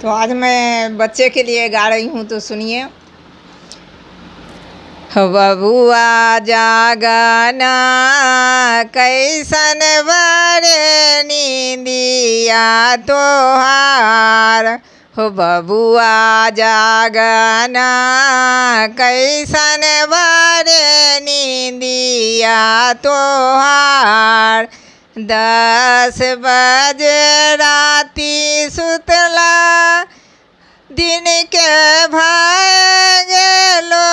तो आज मैं बच्चे के लिए गा रही हूँ, तो सुनिए। बबुआ जागना कैसन बड़े नींदिया तोहार, हो बबुआ जागना कैसन बड़े नींदिया तोहार। 10 बजे राती सुतला दिन के भागलो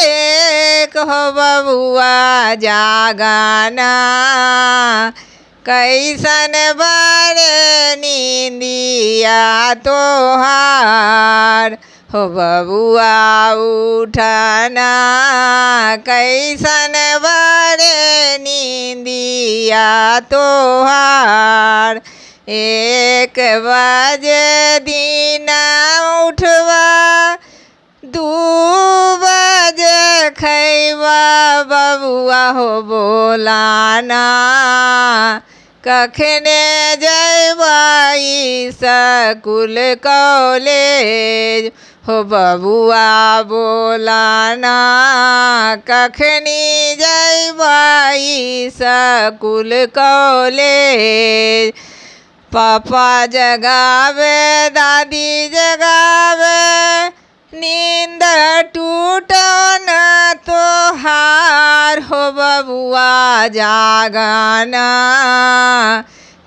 एक, हो बबुआ जागना कैसन बड़े नींदिया तोहार, हो बबुआ उठना कैसन बड़े नींदिया तोहार। 1 बजे दिन उठवा 2 बजे खैबा, बबुआ हो बोलाना कखने जैबा स्कूल कॉलेज, हो बबुआ बोलाना कखनी जैबा स्कूल कॉलेज। पापा जगावे दादी जगावे नींद टूटो न तोहार, हो बबुआ जागना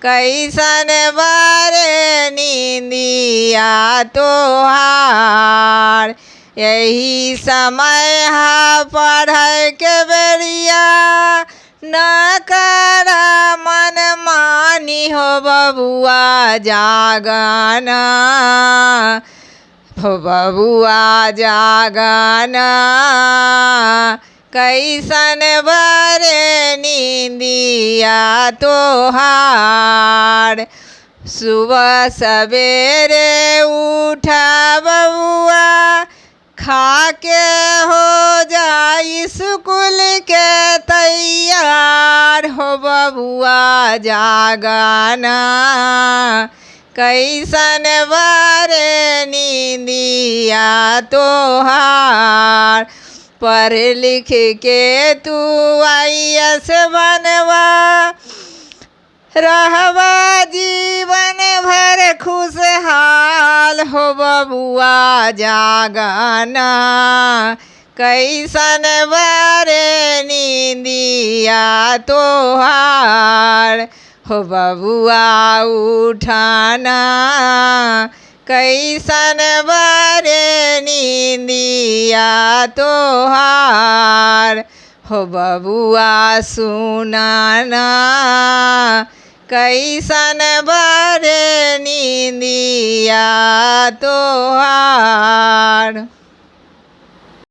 कैसन बड़े नींदिया तोहार। यही समय हा पढ़ै के बेरिया न करा मन मानी, हो बबुआ जागना, हो बबुआ जागना कैसन बड़े नींदिया तोहार। सुबह सवेरे उठा बबुआ खा के हो जाई स्कूल के तैयार, हो बबुआ जागना कैसन बड़े नींदिया तोहार। पढ़ लिख के तू IAS बनवा रहबा जीवन भर खुशहाल, हो बबुआ जागना कैसन बड़े नींदिया तोहार, हो बबुआ उठना कैसन बड़े नींदिया तोहार, हो बबुआ सुनाना कैसन बड़े नींदिया तोहार।